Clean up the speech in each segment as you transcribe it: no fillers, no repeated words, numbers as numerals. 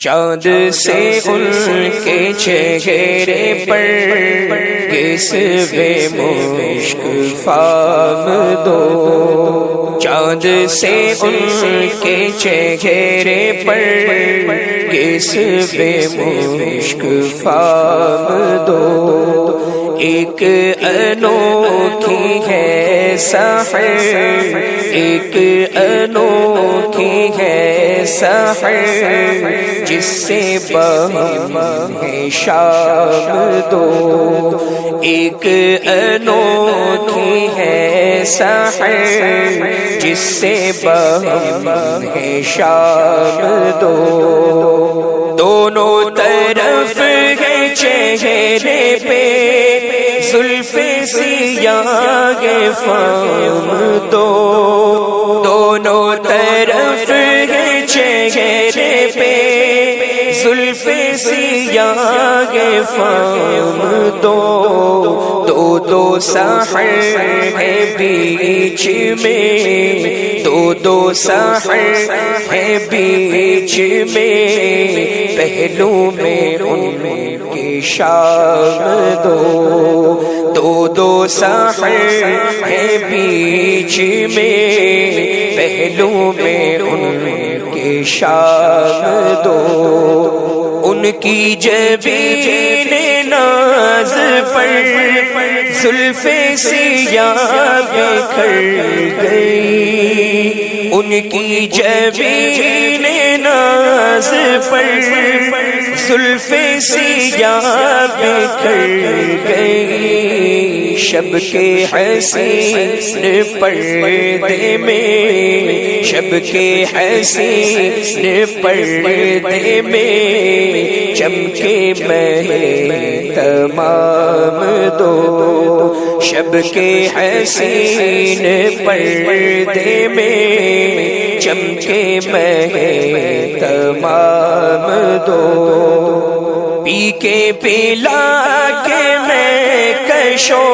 چاند سے ان کے چہرے پر کسوے مشک فام دو، چاند سے ان کے چہرے پر کسوے مشک فام دو، ایک انوکھی ہے سحر، ایک انوکھی ہے سحر، جس سے بہم ہے شام دو، ایک انوکھی ہے سحر، جس سے بہم ہے شام دو، دونوں طرف ہے چہرے پہ زلف سیاہ فام دو، دونوں طرف ہے چہرے پہ زلف سیاہ فام دو، دو دو سحر ہے بیچ میں، دو دو سحر ہے بیچ میں، پہلو میں ان کی شام دو، دو دو سحر ہے بیچ میں، پہلو میں ان کی شام دو، ان کی جبین ناز پر زلف سیاہ بکھر گئی، ان کی جبین ناز پر زلف سیاہ بکھر گئی، شب کے حسین پردے میں، شب کے حسین پردے میں چمکے مہ تمام دو، شب کے حسین پردے میں چمکے مہ تمام دو، پی کے پلا کے میں کشو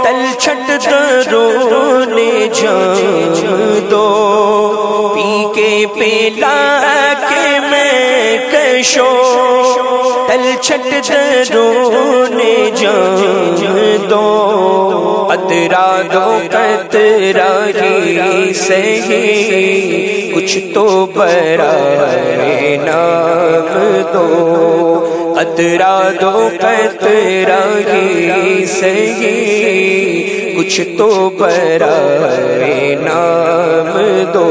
تلچھٹ درون جام دو، پی کے پلا کے میں کشو تلچھٹ درون جام دو، قطرہ دو قطرہ ہی سہی کچھ تو برائے نام دو، قطرہ دو قطرہ ہی سہی کچھ تو برائے نام دو،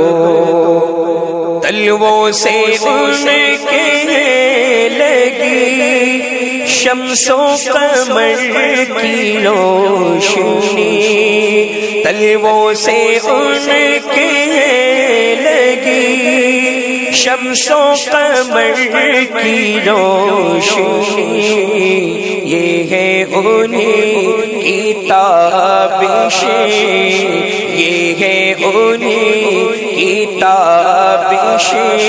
تلووں سے ان کے لگی شمس و قمر کی روشنی، تلووں سے ان کے لگی شمس و قمر کی روشنی، یہ ہے انہیں کی تابشیں، یہ ہے انہیں کی تابشیں،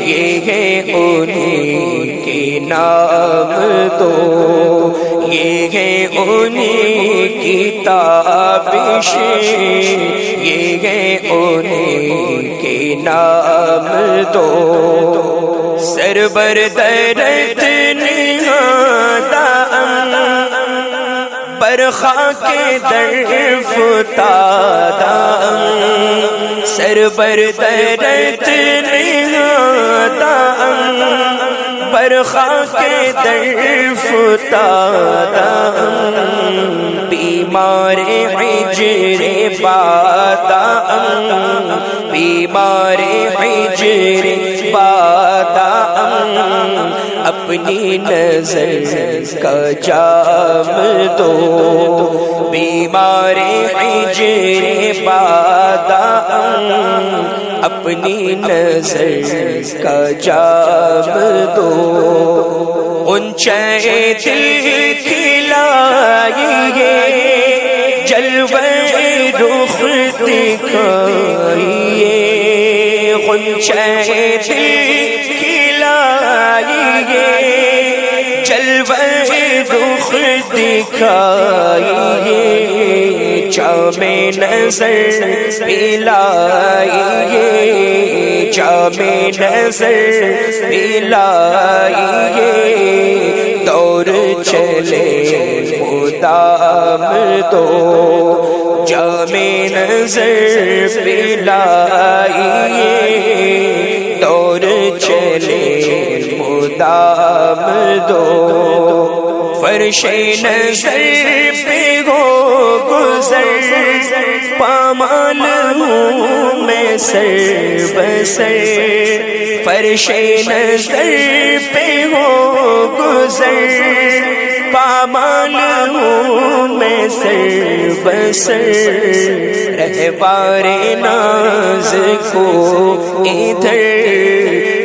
یہ ہے انہیں کے نام دو، یہ ہے انہیں کی تابشیں، یہ ہے انہیں کے نام دو، سربر درد نہادہ برخا کے در فتادہ، سربر درد نہادہ برخا کے در فتادہ، بیمار ہجر بادہ، بیمار ہجر بادہ، اپنی نظر کا جام دو، بیمار ہجر بادہ، اپنی نظر کا جام دو، اونچے دل کھلائیے، جلوے رخ دکھائیے، اونچے دل کھلائیے، جلوے رخ دکھائیے، جام نظر پلائیے جام نظر پلائیے دور چلے مدام دو جام نظر پلائیے دور چلے مدام دو فرش نظر پہ ہو گزر پامال ہوں میں سر بسر فرش نظر پہ ہو گزر پامال ہوں میں سر بسر رہبار ناز کو ادھر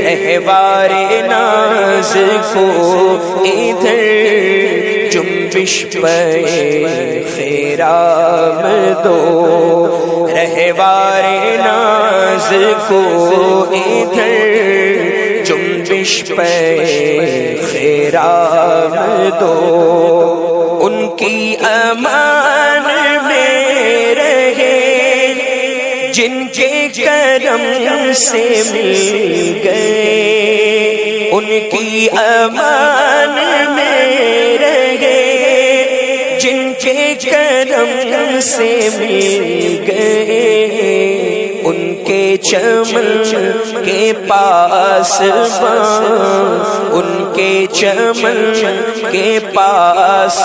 رہبار ناز کو ادھر جنبش پہ خیرام دو رہبار ناز کو ادھر جنبش پہ خیرام دو ان کی امان میں رہے جن کے کرم سے مل گئے ان کی امان میں رہے جن کے کرم سے مل گئے ان کے چمن کے پاس ان کے چمن کے پاس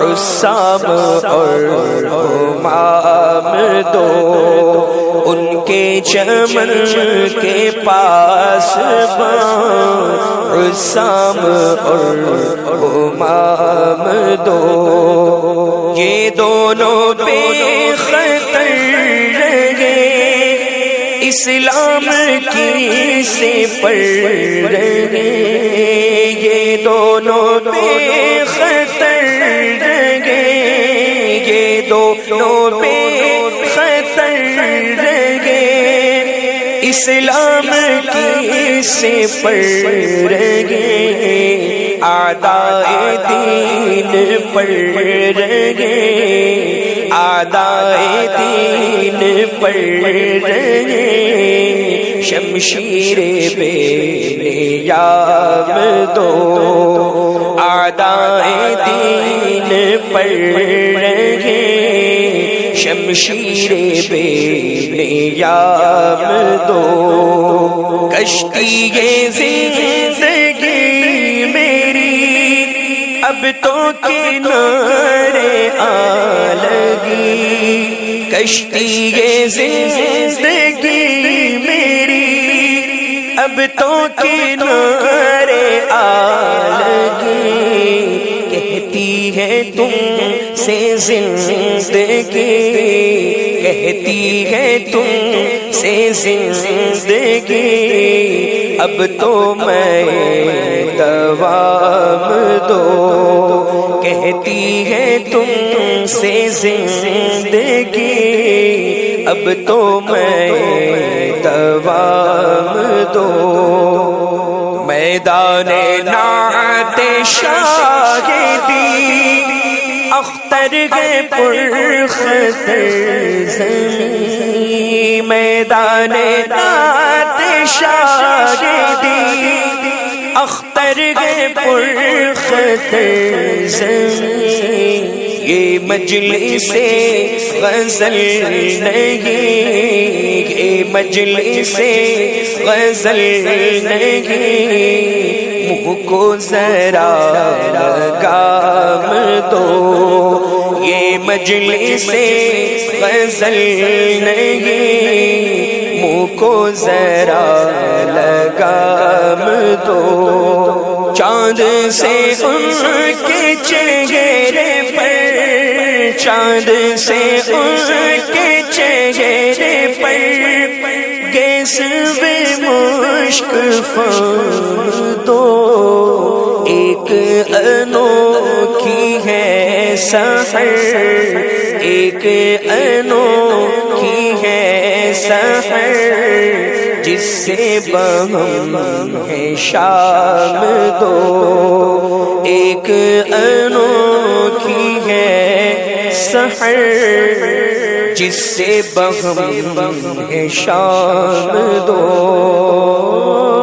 رسام اور غمام دو ان کے چمن کے پاس رسام اور غمام دو یہ دونوں بے خطر رہے اسلام کی سپر رہے یہ دونوں بے خطر رہے یہ دونوں بے خطر رہے اسلام کی سپر رہے اعدائے دین پر رہے اعدائے دین پر رہے شمشیر بے نیام دو اعدائے دین پر رہے شمشیر بے نیام دو کشتی زندگی میری اب تو کنارے آ لگی کشتی زندگی میری اب تو کنارے آ لگی کہتی ہے تم سے زندگی کہتی ہے تم سے زندگی اب تو میں دوام دو کہتی ہے تم سے زندگی اب تو میں دوام دو میدان نعت شاہدی اختر گئے پر خطر زمین میدان نعت شاہدی اختر گئے پر خطر زمین یہ مجلس غزل نہیں یہ مجلس غزل نہیں منہ کو ذرا لگام دو یہ مجلس غزل نہیں منہ کو ذرا لگام دو چاند سے ان کے چہرے پر چاند سے ان کے چہرے پر گیس بے مشک دو ایک انوکھی ہے سحر ایک انوکھی ہے سحر جس سے بہم ہے شام دو ایک انوکھی ہے سحر جس سے بہم ہے شام دو